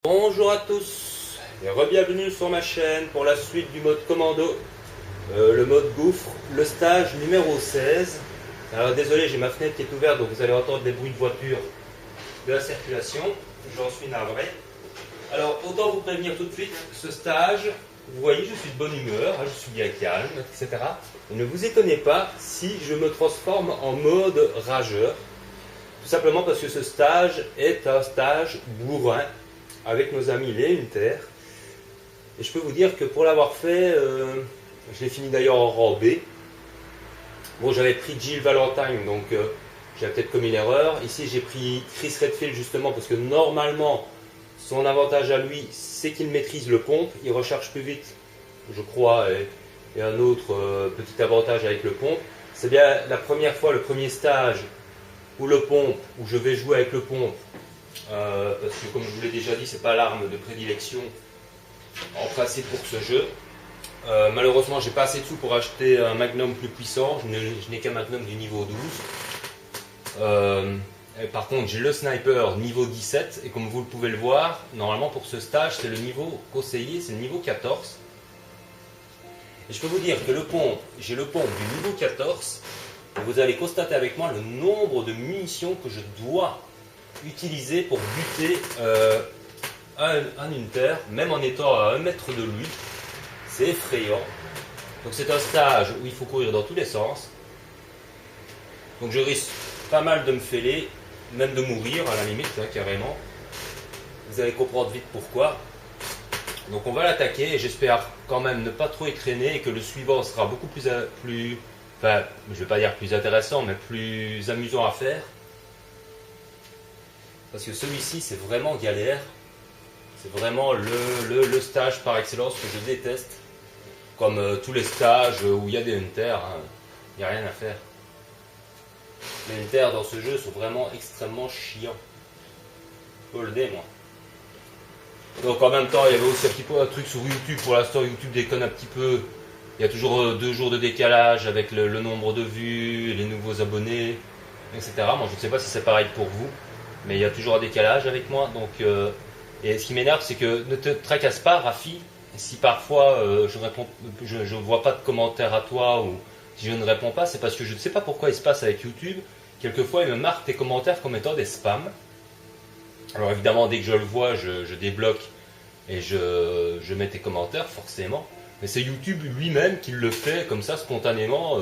Bonjour à tous et re-bienvenue sur ma chaîne pour la suite du mode commando, le mode gouffre, le stage numéro 16. Alors désolé, j'ai ma fenêtre qui est ouverte donc vous allez entendre des bruits de voiture de la circulation, j'en suis navré. Alors autant vous prévenir tout de suite, ce stage, vous voyez je suis de bonne humeur, je suis bien calme, etc. Et ne vous étonnez pas si je me transforme en mode rageur, tout simplement parce que ce stage est un stage bourrin avec nos amis les Unter. Et je peux vous dire que pour l'avoir fait, je l'ai fini d'ailleurs en rang B. Bon, j'avais pris Jill Valentine, donc j'avais peut-être commis l'erreur. Ici, j'ai pris Chris Redfield justement parce que normalement, son avantage à lui, c'est qu'il maîtrise le pompe. Il recharge plus vite, je crois, et un autre petit avantage avec le pompe. C'est bien la première fois, le premier stage où le pompe, où je vais jouer avec le pompe. Parce que comme je vous l'ai déjà dit, c'est pas l'arme de prédilection en principe pour ce jeu. Malheureusement, j'ai pas assez de sous pour acheter un Magnum plus puissant. Je n'ai qu'un Magnum du niveau 12. Par contre, j'ai le sniper niveau 17 et comme vous pouvez le voir, normalement pour ce stage, c'est le niveau conseillé, c'est le niveau 14. Et je peux vous dire que j'ai le pompe du niveau 14. Et vous allez constater avec moi le nombre de munitions que je dois utiliser pour buter un Unter, même en étant à 1 mètre de lui. C'est effrayant. Donc c'est un stage où il faut courir dans tous les sens. Donc je risque pas mal de me fêler, même de mourir à la limite, hein, carrément. Vous allez comprendre vite pourquoi. Donc on va l'attaquer et j'espère quand même ne pas trop y traîner et que le suivant sera beaucoup plus enfin, je vais pas dire plus intéressant, mais plus amusant à faire. Parce que celui-ci, c'est vraiment galère. C'est vraiment le stage par excellence que je déteste. Comme tous les stages où il y a des Hunters, hein, il n'y a rien à faire. Les Hunters dans ce jeu sont vraiment extrêmement chiants. Je peux le dire, moi. Donc en même temps, il y avait aussi un petit peu un truc sur YouTube. Pour l'instant, YouTube déconne un petit peu. Il y a toujours 2 jours de décalage avec le nombre de vues, les nouveaux abonnés, etc. Moi, je ne sais pas si c'est pareil pour vous. Mais il y a toujours un décalage avec moi. Donc, et ce qui m'énerve, c'est que ne te tracasse pas, Rafi. Si parfois je vois pas de commentaires à toi ou si je ne réponds pas, c'est parce que je ne sais pas pourquoi il se passe avec YouTube. Quelquefois, il me marque tes commentaires comme étant des spams. Alors évidemment, dès que je le vois, je débloque et je mets tes commentaires, forcément. Mais c'est YouTube lui-même qui le fait comme ça, spontanément,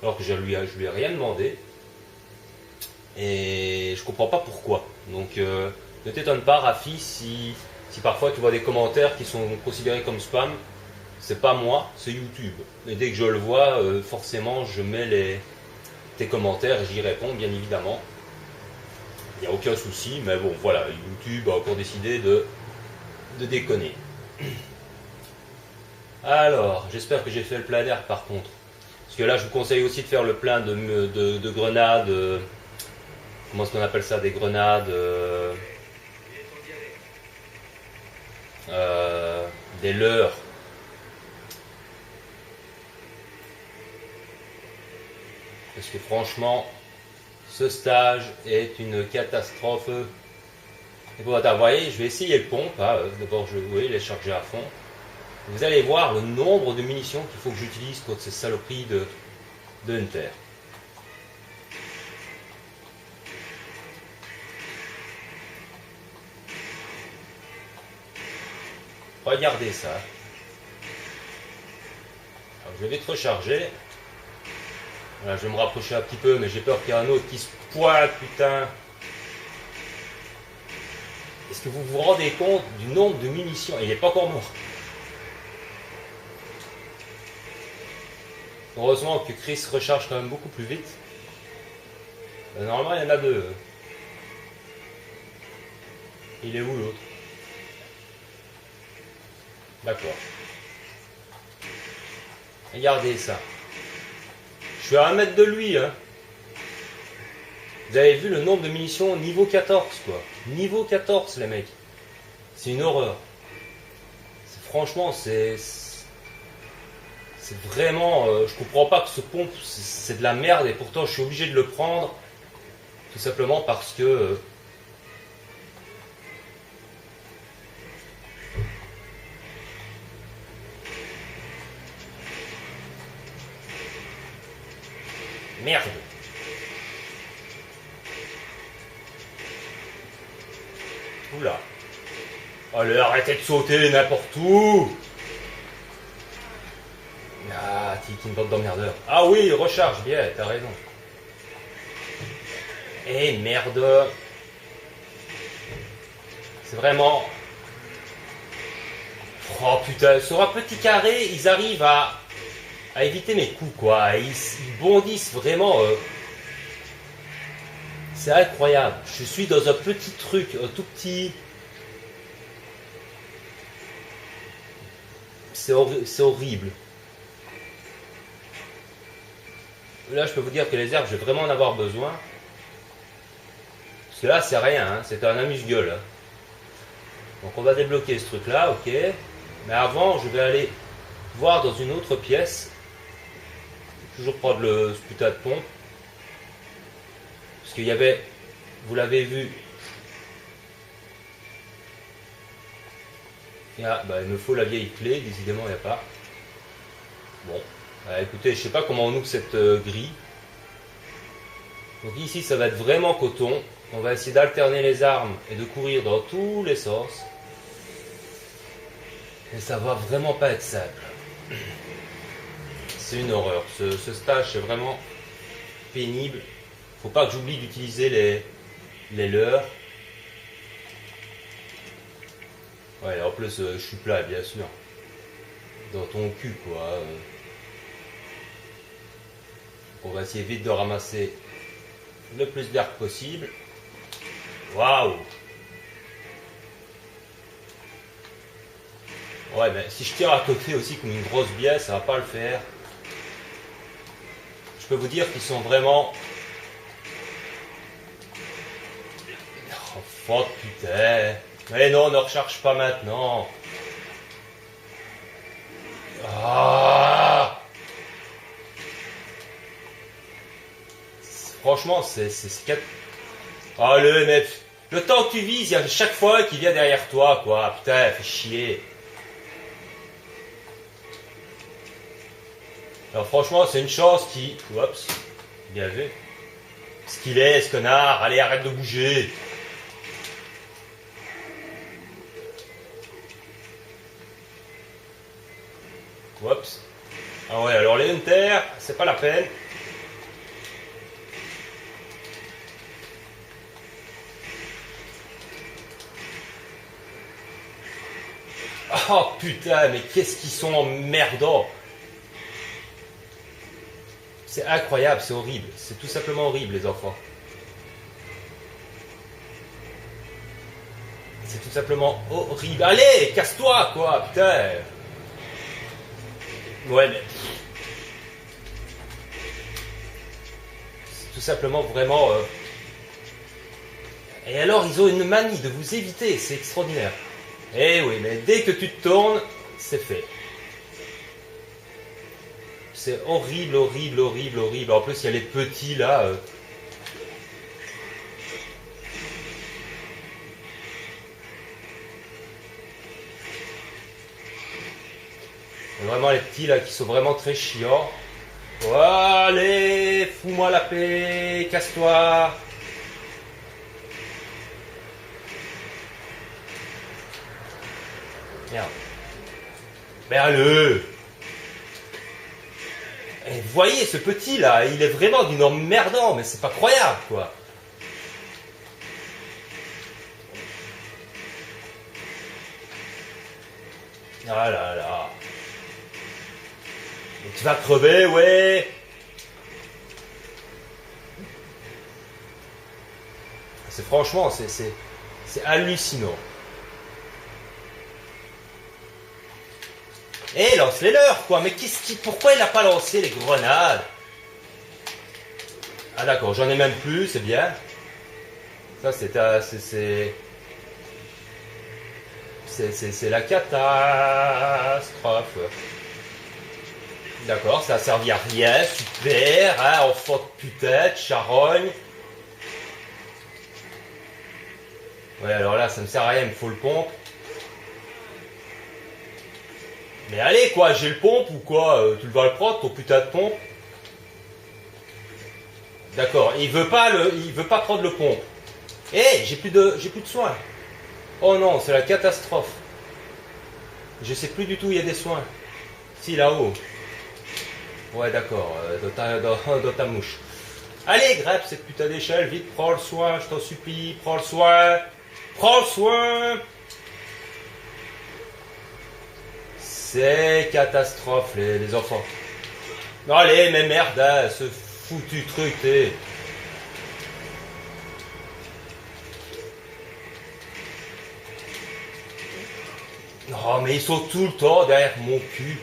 alors que je lui ai rien demandé. Et je comprends pas pourquoi. Donc ne t'étonne pas, Rafi, si parfois tu vois des commentaires qui sont considérés comme spam, c'est pas moi, c'est YouTube. Et dès que je le vois, forcément je mets tes commentaires et j'y réponds, bien évidemment. Il n'y a aucun souci, mais bon voilà, YouTube a encore décidé de déconner. Alors, j'espère que j'ai fait le plein d'air par contre. Parce que là, je vous conseille aussi de faire le plein de grenades. Comment est-ce qu'on appelle ça? Des grenades. Des leurres. Parce que franchement, ce stage est une catastrophe. Et bon, vous voyez, je vais essayer le pompe. Hein. D'abord, il est chargé à fond. Vous allez voir le nombre de munitions qu'il faut que j'utilise contre ces saloperies de Hunter. Regardez ça. Alors, je vais vite recharger. Voilà, je vais me rapprocher un petit peu, mais j'ai peur qu'il y ait un autre qui se pointe, putain. Est-ce que vous vous rendez compte du nombre de munitions? Il n'est pas encore mort. Heureusement que Chris recharge quand même beaucoup plus vite. Normalement, il y en a 2. Il est où l'autre? D'accord. Regardez ça. Je suis à 1 mètre de lui. Hein. Vous avez vu le nombre de munitions niveau 14, quoi. Niveau 14, les mecs. C'est une horreur. Franchement, c'est vraiment... je comprends pas que ce pompe, c'est de la merde. Et pourtant, je suis obligé de le prendre. Tout simplement parce que Merde. Oula. Allez, arrêtez de sauter n'importe où. Ah, t'es une bande d'emmerdeurs. Ah oui, recharge, bien, t'as raison. Eh merde. C'est vraiment... Oh putain, sur un petit carré, ils arrivent à éviter mes coups, quoi. Ils bondissent vraiment... C'est incroyable. Je suis dans un petit truc, un tout petit... C'est horrible. Là, je peux vous dire que les herbes, je vais vraiment en avoir besoin. Parce que là, c'est rien, hein. C'est un amuse-gueule. Hein. Donc, on va débloquer ce truc-là, ok. Mais avant, je vais aller voir dans une autre pièce. Toujours prendre ce putain de pompe. Parce qu'il y avait, vous l'avez vu, il me faut la vieille clé, décidément il n'y a pas. Bon, écoutez, je ne sais pas comment on ouvre cette grille. Donc ici ça va être vraiment coton. On va essayer d'alterner les armes et de courir dans tous les sens. Et ça va vraiment pas être simple. C'est une horreur. Ce stage c'est vraiment pénible. Faut pas que j'oublie d'utiliser les leurres. Ouais, en plus, je suis plat, bien sûr. Dans ton cul, quoi. On va essayer vite de ramasser le plus d'herbes possible. Waouh! Ouais, mais si je tire à côté aussi comme une grosse bière, ça va pas le faire. Je peux vous dire qu'ils sont vraiment... Oh, fuck, putain. Mais non, ne recharge pas maintenant. Ah, franchement, c'est... Allez, mais le temps que tu vises, il y a chaque fois qu'il vient derrière toi, quoi. Putain, fait chier. Alors franchement, c'est une chance qui... Oups, bien vu. Ce qu'il est, ce connard. Allez, arrête de bouger. Oups. Ah ouais, alors les Hunter, c'est pas la peine. Oh putain, mais qu'est-ce qu'ils sont emmerdants. C'est incroyable, c'est horrible. C'est tout simplement horrible, les enfants. C'est tout simplement horrible. Allez, casse-toi, quoi, putain. Ouais, mais... C'est tout simplement vraiment... Et alors, ils ont une manie de vous éviter, c'est extraordinaire. Eh oui, mais dès que tu te tournes, c'est fait. C'est horrible, horrible, horrible, horrible. En plus, il y a les petits, là... Vraiment les petits là qui sont vraiment très chiants. Oh, allez, fous-moi la paix, casse-toi. Merde. Mais allez. Et vous voyez ce petit là, il est vraiment d'une emmerdant, mais c'est pas croyable quoi. Ah là là. Et tu vas crever, ouais. C'est franchement, c'est hallucinant. Eh, lance-les leurs, quoi. Mais pourquoi il n'a pas lancé les grenades? Ah d'accord, j'en ai même plus, c'est bien. Ça, c'est la catastrophe. D'accord, ça a servi à rien, super, hein, enfant de putain, de charogne. Ouais, alors là, ça me sert à rien, il me faut le pompe. Mais allez, quoi, j'ai le pompe ou quoi? Tu vas le prendre, ton putain de pompe? D'accord. Il veut pas prendre le pont. Eh, j'ai plus de soins. Oh non, c'est la catastrophe. Je sais plus du tout où il y a des soins. Si, là-haut. Ouais, d'accord, dans ta mouche. Allez, grève cette putain d'échelle, vite, prends le soin, je t'en supplie, prends le soin. Prends le soin. C'est catastrophe, les enfants. Non, allez, mais merde, hein, ce foutu truc, t'es... Non, mais ils sont tout le temps derrière mon cul.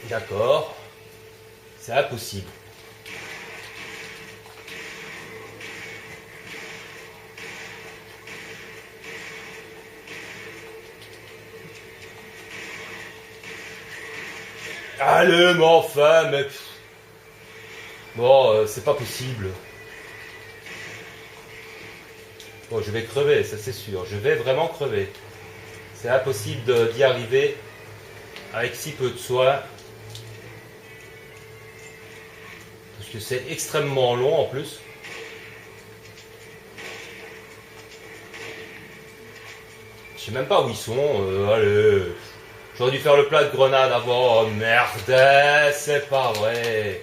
D'accord. C'est impossible. Allez, mais enfin, mais... Bon, c'est pas possible. Bon, je vais crever, ça c'est sûr. Je vais vraiment crever. C'est impossible d'y arriver avec si peu de soins. Parce que c'est extrêmement long en plus. Je sais même pas où ils sont. Allez. J'aurais dû faire le plat de grenade avant. Oh, merde, c'est pas vrai.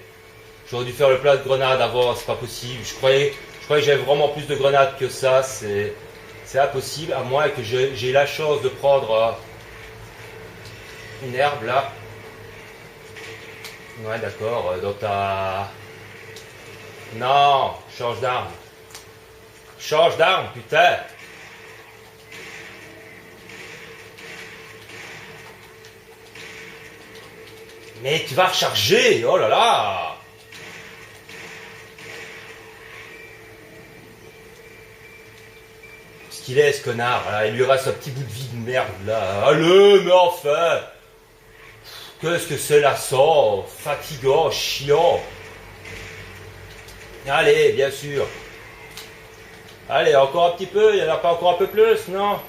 J'aurais dû faire le plat de grenade avant, c'est pas possible. Je croyais que j'avais vraiment plus de grenades que ça. C'est impossible, à moins que j'ai la chance de prendre une herbe là. Ouais, d'accord, dans ta... Non, change d'arme. Change d'arme, putain. Mais tu vas recharger, oh là là. Ce qu'il est, ce connard, là, il lui reste un petit bout de vie de merde, là. Allez, mais enfin. Qu'est-ce que c'est lassant, fatigant, chiant. Allez, bien sûr. Allez, encore un petit peu, il n'y en a pas encore un peu plus, non?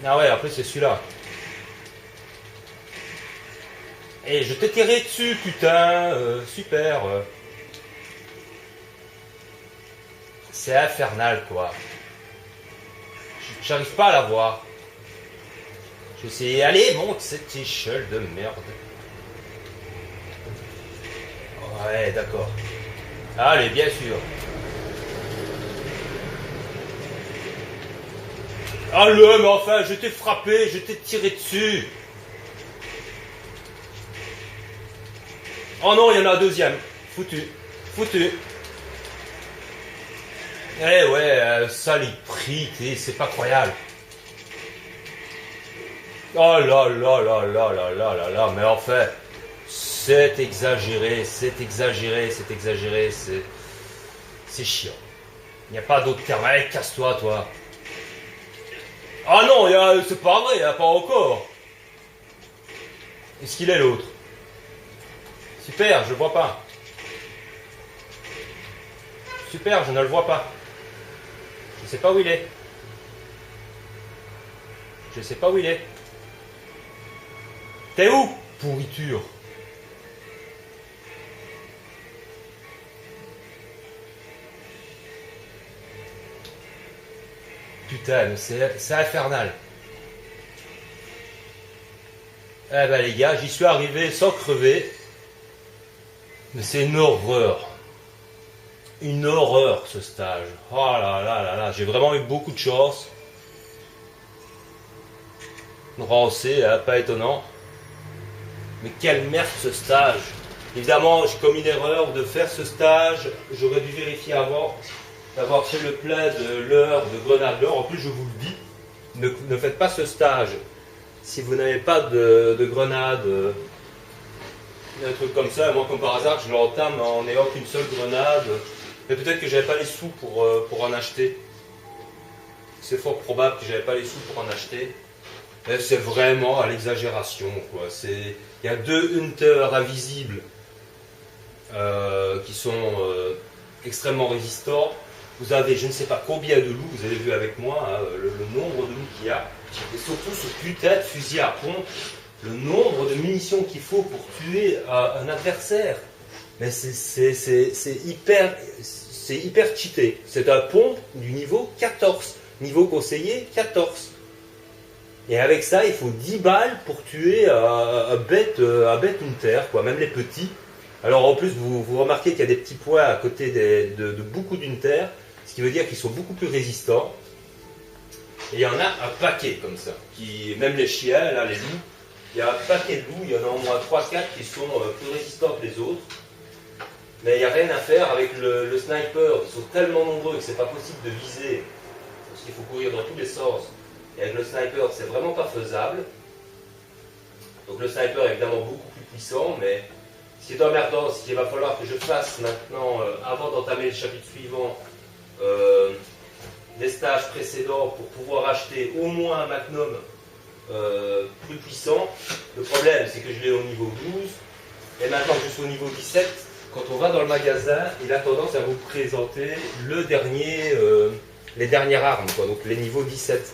Ah ouais, en plus c'est celui-là. Et je t'ai tiré dessus, putain, super. C'est infernal, quoi. J'arrive pas à la voir. Je vais essayer. Allez, monte cette échelle de merde. Ouais, d'accord. Allez, bien sûr. Allez, mais enfin, je t'ai frappé, je t'ai tiré dessus. Oh non, il y en a un deuxième. Foutu. Foutu. Eh ouais, ça les prix, c'est pas croyable. Oh là là là là là là là là, mais enfin, c'est exagéré, c'est exagéré, c'est exagéré, c'est chiant. Il n'y a pas d'autre terme. Allez, casse-toi, toi. Ah non, c'est pas vrai, il n'y a pas encore. Est-ce qu'il est l'autre? Super, je le vois pas. Super, je ne le vois pas. Je sais pas où il est. Je sais pas où il est. T'es où, pourriture? Putain, mais c'est infernal. Eh ben les gars, j'y suis arrivé sans crever. Mais c'est une horreur. Une horreur ce stage. Oh là là là là, j'ai vraiment eu beaucoup de chance. Rancé, hein, pas étonnant. Mais quelle merde ce stage. Évidemment, j'ai commis l'erreur de faire ce stage. J'aurais dû vérifier avant d'avoir fait le plein de l'heure de grenade d'or. En plus, je vous le dis, ne faites pas ce stage si vous n'avez pas de grenade. Un truc comme ça, moi comme par hasard je l'entame en n'ayant qu'une seule grenade, mais peut-être que j'avais pas les sous pour en acheter. C'est fort probable que j'avais pas les sous pour en acheter. C'est vraiment à l'exagération, quoi. Il y a 2 hunters invisibles qui sont extrêmement résistants. Vous avez je ne sais pas combien de loups, vous avez vu avec moi hein, le nombre de loups qu'il y a, et surtout ce putain de fusil à pompe le nombre de munitions qu'il faut pour tuer un adversaire. Mais c'est hyper cheaté. C'est un pompe du niveau 14. Niveau conseillé 14. Et avec ça, il faut 10 balles pour tuer un bête unter, quoi, même les petits. Alors en plus, vous remarquez qu'il y a des petits points à côté de beaucoup d'unter, ce qui veut dire qu'ils sont beaucoup plus résistants. Et il y en a un paquet comme ça. Même les chiens, là, les loups, il y a un paquet de loups, il y en a au moins 3-4 qui sont plus résistants que les autres. Mais il n'y a rien à faire avec le sniper. Ils sont tellement nombreux que c'est pas possible de viser. Parce qu'il faut courir dans tous les sens. Et avec le sniper, c'est vraiment pas faisable. Donc le sniper est évidemment beaucoup plus puissant, mais ce qui est emmerdant, c'est qu'il va falloir que je fasse maintenant, avant d'entamer le chapitre suivant, des stages précédents pour pouvoir acheter au moins un Magnum plus puissant. Le problème, c'est que je l'ai au niveau 12, et maintenant je suis au niveau 17. Quand on va dans le magasin, il a tendance à vous présenter les dernières armes, quoi, donc les niveaux 17.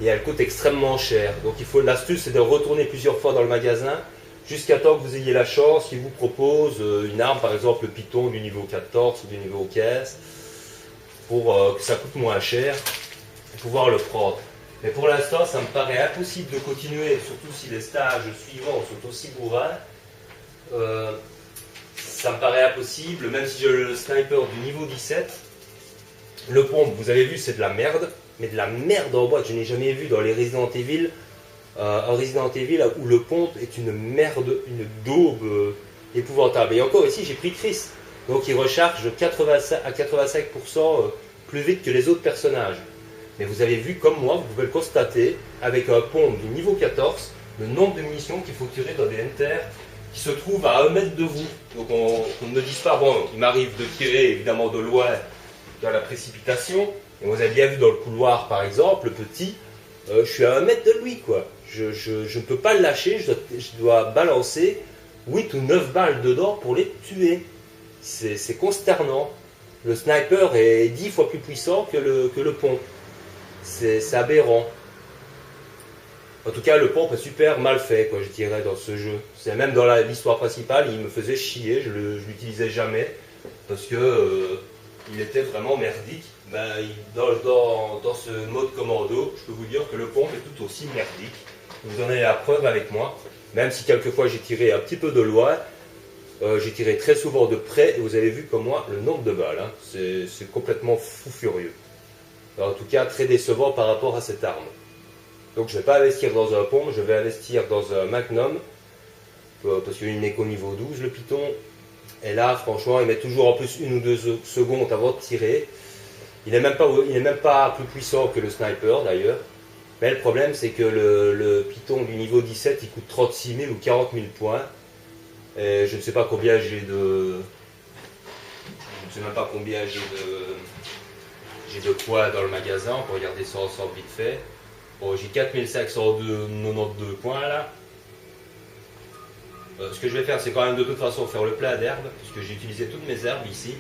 Et elles coûtent extrêmement cher. Donc l'astuce, c'est de retourner plusieurs fois dans le magasin jusqu'à temps que vous ayez la chance qu'il vous propose une arme, par exemple le Python du niveau 14 ou du niveau 15, pour que ça coûte moins cher, pour pouvoir le prendre. Mais pour l'instant, ça me paraît impossible de continuer, surtout si les stages suivants sont aussi bourrins. Ça me paraît impossible, même si j'ai le sniper du niveau 17. Le pompe, vous avez vu, c'est de la merde, mais de la merde en boîte. Je n'ai jamais vu dans les Resident Evil, un Resident Evil où le pompe est une merde, une daube épouvantable. Et encore ici, j'ai pris Chris, donc il recharge à 85% plus vite que les autres personnages. Mais vous avez vu, comme moi, vous pouvez le constater, avec un pompe du niveau 14, le nombre de munitions qu'il faut tirer dans des hunters qui se trouvent à 1 mètre de vous. Donc on ne me dise pas, bon, il m'arrive de tirer évidemment de loin dans la précipitation, et vous avez bien vu dans le couloir par exemple, le petit, je suis à 1 mètre de lui, quoi. Je ne peux pas le lâcher, je dois balancer 8 ou 9 balles dedans pour les tuer. C'est consternant. Le sniper est 10 fois plus puissant que le pompe. C'est aberrant. En tout cas, le pompe est super mal fait, quoi, je dirais, dans ce jeu. C'est même dans l'histoire principale, il me faisait chier, je l'utilisais jamais, parce que il était vraiment merdique. Ben, dans ce mode commando, je peux vous dire que le pompe est tout aussi merdique. Vous en avez la preuve avec moi. Même si quelquefois j'ai tiré un petit peu de loin, j'ai tiré très souvent de près, et vous avez vu comme moi le nombre de balles. Hein. C'est complètement fou furieux. En tout cas, très décevant par rapport à cette arme. Donc je ne vais pas investir dans un pompe, je vais investir dans un Magnum, parce qu'il n'est qu'au niveau 12 le Python. Et là, franchement, il met toujours en plus 1 ou 2 secondes avant de tirer. Il n'est même pas plus puissant que le sniper d'ailleurs. Mais le problème, c'est que le Python du niveau 17, il coûte 36 000 ou 40 000 points. Et je ne sais pas combien j'ai de... Je ne sais même pas combien j'ai de points dans le magasin. On peut regarder ça ensemble vite fait. Bon, j'ai 4592 points là. Ce que je vais faire, c'est quand même de toute façon faire le plein d'herbes, puisque j'ai utilisé toutes mes herbes ici.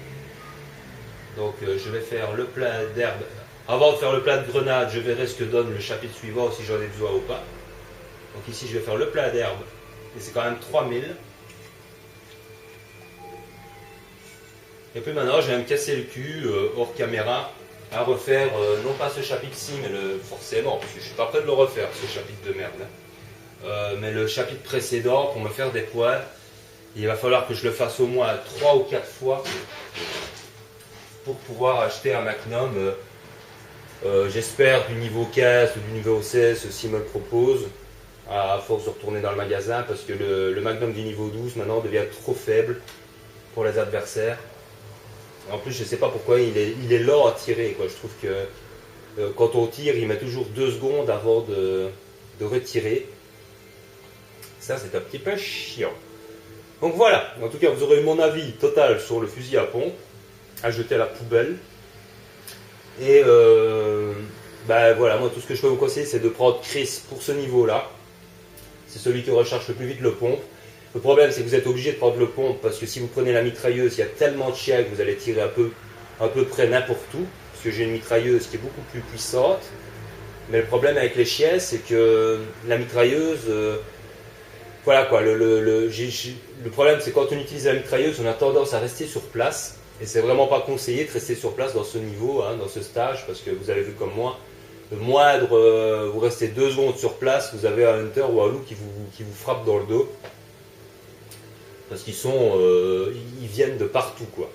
Donc je vais faire le plein d'herbes. Avant de faire le plein de grenades, je verrai ce que donne le chapitre suivant, si j'en ai besoin ou pas. Donc ici, je vais faire le plein d'herbes. Et c'est quand même 3000. Et puis maintenant, je vais me casser le cul, hors caméra, à refaire, non pas ce chapitre-ci, mais forcément, parce que je ne suis pas prêt de le refaire, ce chapitre de merde. Mais le chapitre précédent, pour me faire des points, il va falloir que je le fasse au moins 3 ou 4 fois pour pouvoir acheter un Magnum. J'espère du niveau 15 ou du niveau 16 s'il me le propose, à force de retourner dans le magasin, parce que le Magnum du niveau 12 maintenant devient trop faible pour les adversaires. En plus, je ne sais pas pourquoi il est lent à tirer, quoi. Je trouve que quand on tire, il met toujours 2 secondes avant de retirer. Ça, c'est un petit peu chiant. Donc voilà, en tout cas, vous aurez eu mon avis total sur le fusil à pompe, à jeter à la poubelle. Et ben voilà, moi tout ce que je peux vous conseiller, c'est de prendre Chris pour ce niveau-là. C'est celui qui recharge le plus vite le pompe. Le problème, c'est que vous êtes obligé de prendre le pompe, parce que si vous prenez la mitrailleuse, il y a tellement de chiens que vous allez tirer à peu près n'importe où. Parce que j'ai une mitrailleuse qui est beaucoup plus puissante. Mais le problème avec les chiens, c'est que la mitrailleuse, voilà quoi, le problème c'est quand on utilise la mitrailleuse, on a tendance à rester sur place. Et c'est vraiment pas conseillé de rester sur place dans ce niveau, hein, dans ce stage, parce que vous avez vu comme moi, le moindre, vous restez 2 secondes sur place, vous avez un hunter ou un loup qui vous frappe dans le dos. Parce qu'ils ils viennent de partout quoi.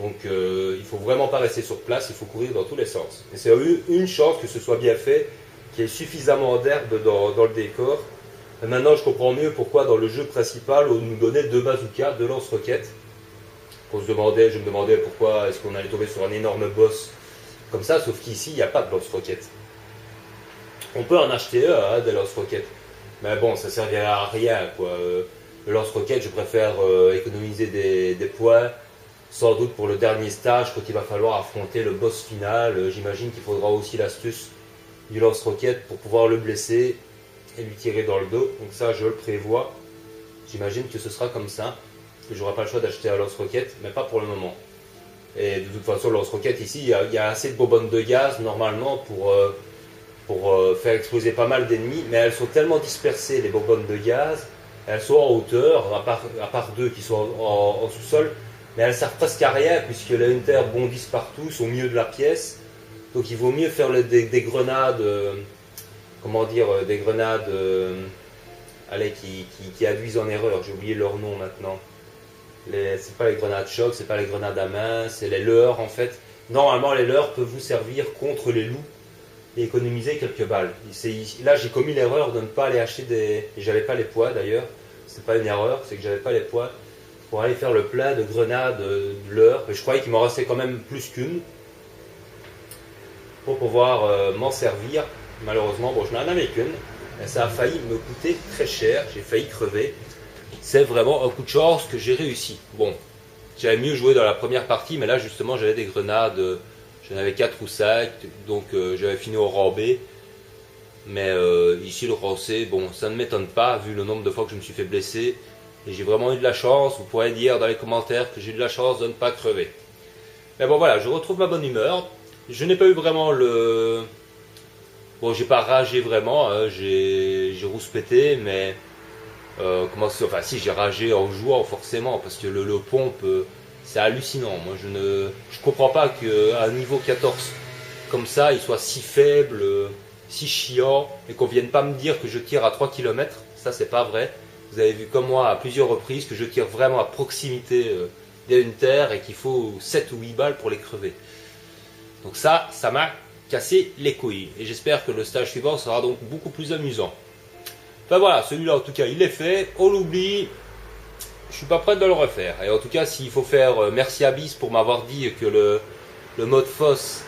Donc il faut vraiment pas rester sur place, il faut courir dans tous les sens. Et c'est une chance que ce soit bien fait, qu'il y ait suffisamment d'herbe dans le décor. Et maintenant je comprends mieux pourquoi dans le jeu principal on nous donnait 2 bazookas, 2 lance-roquettes. Je me demandais pourquoi est-ce qu'on allait tomber sur un énorme boss comme ça, sauf qu'ici il n'y a pas de lance-roquettes. On peut en acheter hein, des lance-roquettes, mais bon ça servirait à rien quoi. Le lance-roquettes je préfère économiser des points, sans doute pour le dernier stage quand il va falloir affronter le boss final. J'imagine qu'il faudra aussi l'astuce du lance-roquette pour pouvoir le blesser et lui tirer dans le dos, donc ça je le prévois. J'imagine que ce sera comme ça. Que j'aurai pas le choix d'acheter un lance-roquette, mais pas pour le moment. Et de toute façon, le lance-roquette ici, il y a assez de bonbonnes de gaz normalement pour faire exploser pas mal d'ennemis, mais elles sont tellement dispersées, les bonbonnes de gaz, elles sont en hauteur, à part 2 qui sont en sous-sol, mais elles servent presque à rien puisque les hunters bondissent partout, sont au milieu de la pièce, donc il vaut mieux faire des grenades, comment dire, des grenades allez, qui induisent en erreur, j'ai oublié leur nom maintenant. C'est pas les grenades choc, c'est pas les grenades à main, c'est les leurres en fait. Normalement les leurres peuvent vous servir contre les loups et économiser quelques balles. Là j'ai commis l'erreur de ne pas aller acheter des... J'avais pas les poids d'ailleurs, c'est pas une erreur, c'est que j'avais pas les poids pour aller faire le plein de grenades de leurres. Je croyais qu'il m'en restait quand même plus qu'une pour pouvoir m'en servir. Malheureusement, bon je n'en avais qu'une, et ça a failli me coûter très cher, j'ai failli crever. C'est vraiment un coup de chance que j'ai réussi. Bon, j'avais mieux joué dans la première partie, mais là justement j'avais des grenades, j'en avais 4 ou 5, donc j'avais fini au rang B. Mais ici le rang C, bon ça ne m'étonne pas vu le nombre de fois que je me suis fait blesser. Et j'ai vraiment eu de la chance, vous pourrez dire dans les commentaires que j'ai eu de la chance de ne pas crever. Mais bon voilà, je retrouve ma bonne humeur. Je n'ai pas eu vraiment le... Bon j'ai pas ragé vraiment, hein, j'ai rouspété, mais... enfin si j'ai ragé en jouant forcément parce que le pompe c'est hallucinant. Moi je comprends pas qu'à un niveau 14 comme ça il soit si faible, si chiant et qu'on vienne pas me dire que je tire à 3 km. Ça c'est pas vrai. Vous avez vu comme moi à plusieurs reprises que je tire vraiment à proximité des hunters et qu'il faut 7 ou 8 balles pour les crever. Donc ça m'a cassé les couilles et j'espère que le stage suivant sera donc beaucoup plus amusant. Enfin voilà, celui-là en tout cas il est fait, on l'oublie, je suis pas prêt de le refaire. Et en tout cas s'il faut faire merci Abyss pour m'avoir dit que le mode FOSS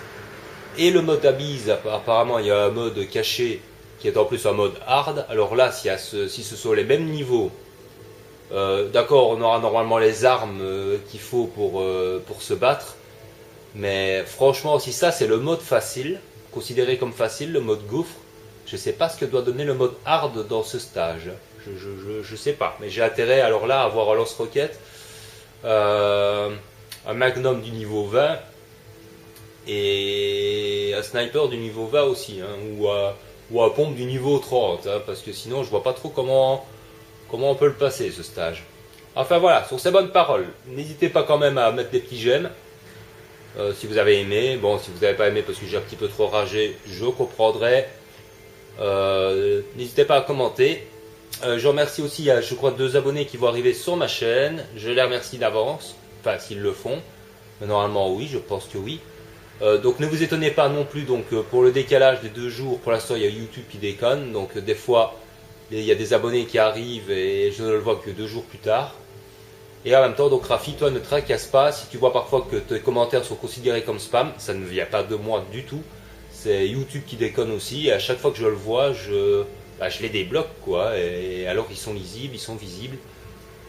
et le mode Abyss, apparemment il y a un mode caché qui est en plus un mode hard. Alors là si ce sont les mêmes niveaux, d'accord on aura normalement les armes qu'il faut pour se battre. Mais franchement si ça c'est le mode facile, considéré comme facile, le mode gouffre, je sais pas ce que doit donner le mode hard dans ce stage. Je sais pas. Mais j'ai intérêt alors là à avoir un lance-roquette, un magnum du niveau 20 et un sniper du niveau 20 aussi, hein, ou un pompe du niveau 30, hein, parce que sinon je vois pas trop comment on peut le passer ce stage. Enfin voilà, sur ces bonnes paroles, n'hésitez pas quand même à mettre des petits j'aime. Si vous avez aimé, bon si vous n'avez pas aimé parce que j'ai un petit peu trop ragé, je comprendrai. N'hésitez pas à commenter. Je remercie aussi, il y a je crois 2 abonnés qui vont arriver sur ma chaîne. Je les remercie d'avance, enfin s'ils le font. Mais normalement oui, je pense que oui. Donc ne vous étonnez pas non plus donc pour le décalage des 2 jours. Pour l'instant il y a YouTube qui déconne. Donc des fois il y a des abonnés qui arrivent et je ne le vois que 2 jours plus tard. Et en même temps donc Rafi, toi ne tracasse pas. Si tu vois parfois que tes commentaires sont considérés comme spam, ça ne vient pas de moi du tout. C'est YouTube qui déconne aussi, et à chaque fois que je le vois, je les débloque quoi, et alors ils sont lisibles, ils sont visibles.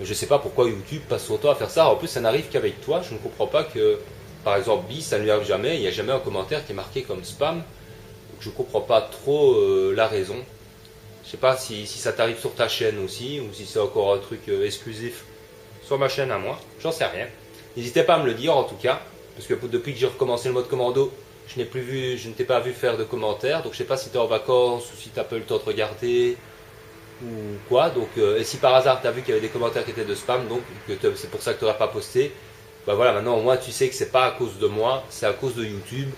Je sais pas pourquoi YouTube passe son temps à faire ça, en plus ça n'arrive qu'avec toi, je ne comprends pas que, par exemple Bis, ça ne lui arrive jamais, il n'y a jamais un commentaire qui est marqué comme spam, donc je comprends pas trop la raison. Je sais pas si ça t'arrive sur ta chaîne aussi, ou si c'est encore un truc exclusif sur ma chaîne à moi, j'en sais rien. N'hésitez pas à me le dire en tout cas, parce que depuis que j'ai recommencé le mode commando, je ne t'ai pas vu faire de commentaires, donc je sais pas si tu es en vacances ou si tu as pas eu le temps de regarder. ou quoi. Donc, et si par hasard tu as vu qu'il y avait des commentaires qui étaient de spam, donc c'est pour ça que tu n'auras pas posté, bah voilà, maintenant au moins tu sais que c'est pas à cause de moi, c'est à cause de YouTube,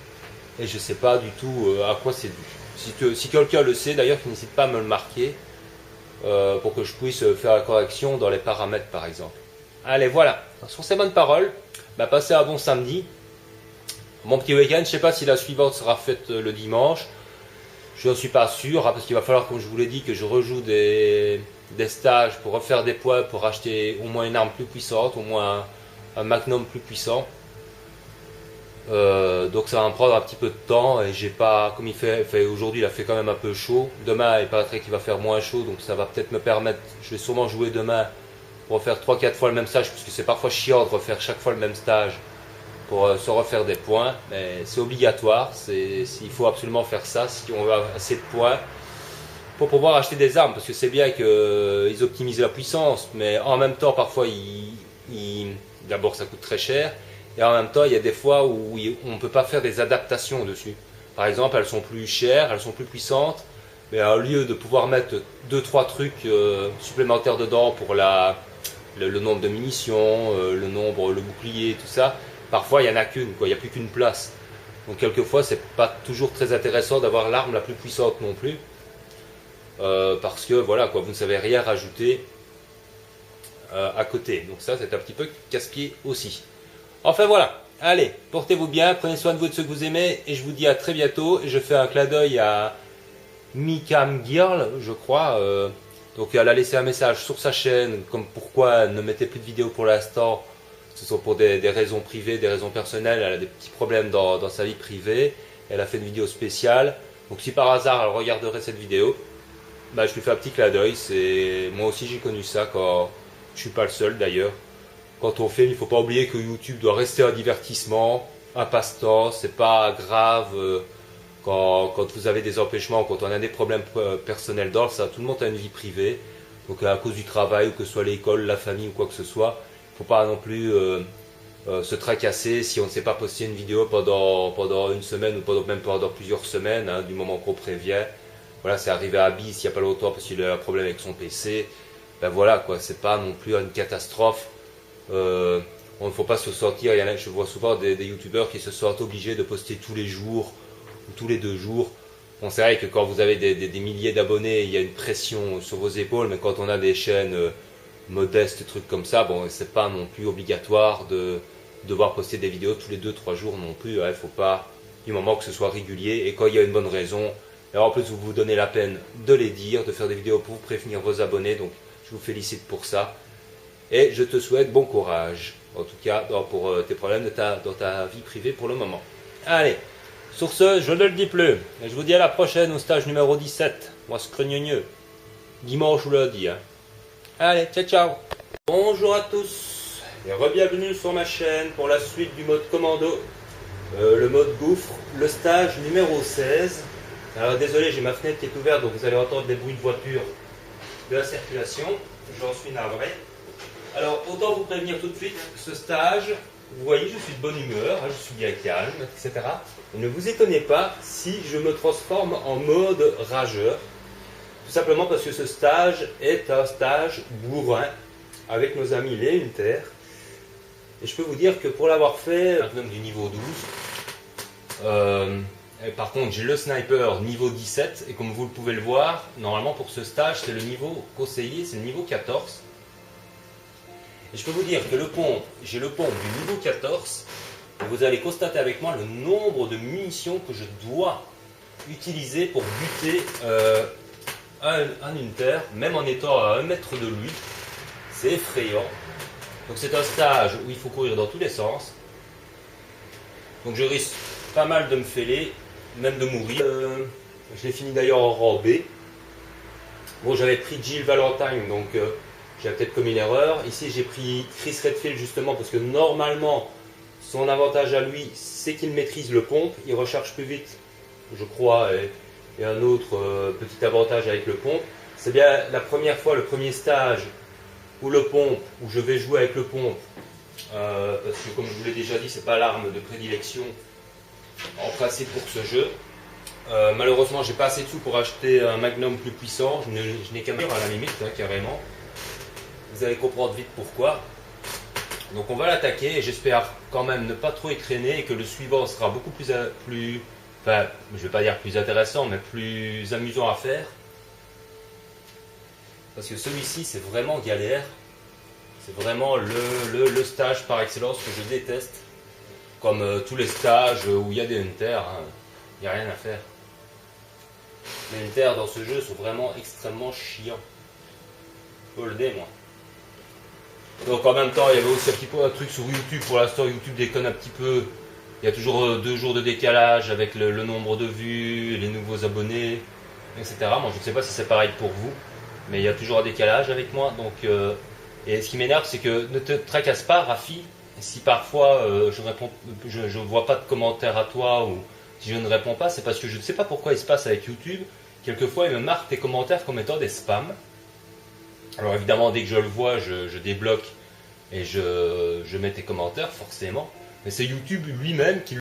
et je sais pas du tout à quoi c'est dû. Si quelqu'un le sait d'ailleurs, n'hésite pas à me le marquer pour que je puisse faire la correction dans les paramètres par exemple. Allez, voilà, sur ces bonnes paroles, bah, passez un bon samedi, mon petit week-end. Je ne sais pas si la suivante sera faite le dimanche, je ne suis pas sûr, hein, parce qu'il va falloir, comme je vous l'ai dit, que je rejoue des stages pour refaire des poids, pour acheter au moins une arme plus puissante, au moins un magnum plus puissant. Donc ça va me prendre un petit peu de temps, et j'ai pas, comme il fait aujourd'hui, il a fait quand même un peu chaud. Demain il paraîtrait qu'il va faire moins chaud, donc ça va peut-être me permettre, je vais sûrement jouer demain pour refaire 3-4 fois le même stage, puisque c'est parfois chiant de refaire chaque fois le même stage pour se refaire des points, mais c'est obligatoire, il faut absolument faire ça si on veut assez de points pour pouvoir acheter des armes, parce que c'est bien qu'ils optimisent la puissance, mais en même temps parfois d'abord ça coûte très cher, et en même temps il y a des fois où on ne peut pas faire des adaptations dessus. Par exemple, elles sont plus chères, elles sont plus puissantes, mais au lieu de pouvoir mettre 2-3 trucs supplémentaires dedans pour le nombre de munitions, le bouclier, tout ça, parfois il n'y en a qu'une, il n'y a plus qu'une place. Donc quelquefois c'est pas toujours très intéressant d'avoir l'arme la plus puissante non plus, parce que voilà quoi, vous ne savez rien rajouter à côté. Donc ça c'est un petit peu casse-pied aussi. Enfin voilà, allez, portez-vous bien, prenez soin de vous, de ceux que vous aimez, et je vous dis à très bientôt. Et je fais un clin d'œil à Mikam Girl, je crois. Donc elle a laissé un message sur sa chaîne, comme pourquoi elle ne mettait plus de vidéos pour l'instant. Ce sont pour des raisons privées, des raisons personnelles. Elle a des petits problèmes dans sa vie privée. Elle a fait une vidéo spéciale. Donc si par hasard elle regarderait cette vidéo, bah, je lui fais un petit clin d'œil. Moi aussi j'ai connu ça quand je suis pas le seul d'ailleurs. Quand on filme, il ne faut pas oublier que YouTube doit rester un divertissement, un passe-temps. C'est pas grave quand vous avez des empêchements, quand on a des problèmes personnels dans ça. Tout le monde a une vie privée. Donc à cause du travail, ou que ce soit l'école, la famille ou quoi que ce soit, il ne faut pas non plus se tracasser si on ne sait pas poster une vidéo pendant une semaine, ou même pendant plusieurs semaines, hein, du moment qu'on prévient. Voilà, c'est arrivé à Bis il n'y a pas longtemps parce qu'il a eu un problème avec son PC. Ben voilà quoi, c'est pas non plus une catastrophe. On ne faut pas se sentir, je vois souvent des youtubeurs qui se sentent obligés de poster tous les jours ou tous les 2 jours. Bon, c'est vrai que quand vous avez des milliers d'abonnés, il y a une pression sur vos épaules, mais quand on a des chaînes modestes, trucs comme ça, bon, c'est pas non plus obligatoire de devoir poster des vidéos tous les 2-3 jours non plus. Il ne faut pas, du moment que ce soit régulier, et quand il y a une bonne raison. Et en plus, vous vous donnez la peine de les dire, de faire des vidéos pour prévenir vos abonnés, donc je vous félicite pour ça. Et je te souhaite bon courage, en tout cas pour tes problèmes dans ta vie privée pour le moment. Allez, sur ce, je ne le dis plus. Et je vous dis à la prochaine au stage numéro 17. Moi, ce craigneux. Dimanche ou lundi. Hein. Allez, ciao, ciao. Bonjour à tous et re-bienvenue sur ma chaîne pour la suite du mode commando. Le mode gouffre, le stage numéro 16. Alors désolé, j'ai ma fenêtre qui est ouverte, donc vous allez entendre des bruits de voiture de la circulation. J'en suis navré. Alors, autant vous prévenir tout de suite, ce stage, vous voyez, je suis de bonne humeur, hein, je suis bien calme, etc. Et ne vous étonnez pas si je me transforme en mode rageur. Tout simplement parce que ce stage est un stage bourrin avec nos amis les Unter. Et je peux vous dire que pour l'avoir fait, un du niveau 12, par contre j'ai le sniper niveau 17, et comme vous le pouvez le voir, normalement pour ce stage, c'est le niveau conseillé, c'est le niveau 14. Et je peux vous dire que j'ai le pompe du niveau 14, et vous allez constater avec moi le nombre de munitions que je dois utiliser pour buter un Unter, même en étant à 1 mètre de lui. C'est effrayant. Donc c'est un stage où il faut courir dans tous les sens. Donc je risque pas mal de me fêler, même de mourir. Je l'ai fini d'ailleurs en rang B. Bon, j'avais pris Jill Valentine, donc j'ai peut-être commis une erreur. Ici, j'ai pris Chris Redfield justement parce que normalement, son avantage à lui, c'est qu'il maîtrise le pompe. Il recharge plus vite, je crois, et un autre petit avantage avec le pompe. C'est bien la première fois, le premier stage où je vais jouer avec le pompe. Parce que comme je vous l'ai déjà dit, c'est pas l'arme de prédilection en principe pour ce jeu. Malheureusement, j'ai pas assez de sous pour acheter un Magnum plus puissant. Je n'ai qu'un mur à la limite, hein, carrément. Vous allez comprendre vite pourquoi. Donc on va l'attaquer et j'espère quand même ne pas trop écréner et que le suivant sera beaucoup plus, enfin, je vais pas dire plus intéressant, mais plus amusant à faire. Parce que celui-ci, c'est vraiment galère. C'est vraiment le stage par excellence que je déteste. Comme tous les stages où il y a des hunters, hein, il n'y a rien à faire. Les hunters dans ce jeu sont vraiment extrêmement chiants. Je peux le dire, moi. Donc en même temps, il y avait aussi un petit peu un truc sur YouTube. Pour l'instant, YouTube déconne un petit peu. Il y a toujours 2 jours de décalage avec le nombre de vues, les nouveaux abonnés, etc. Moi, je ne sais pas si c'est pareil pour vous, mais il y a toujours un décalage avec moi. Donc, et ce qui m'énerve, c'est que ne te tracasse pas, Rafi. Si parfois je vois pas de commentaires à toi ou si je ne réponds pas, c'est parce que je ne sais pas pourquoi il se passe avec YouTube. Quelquefois, il me marque tes commentaires comme étant des spams. Alors évidemment, dès que je le vois, je débloque et je mets tes commentaires, forcément. Mais c'est YouTube lui-même qui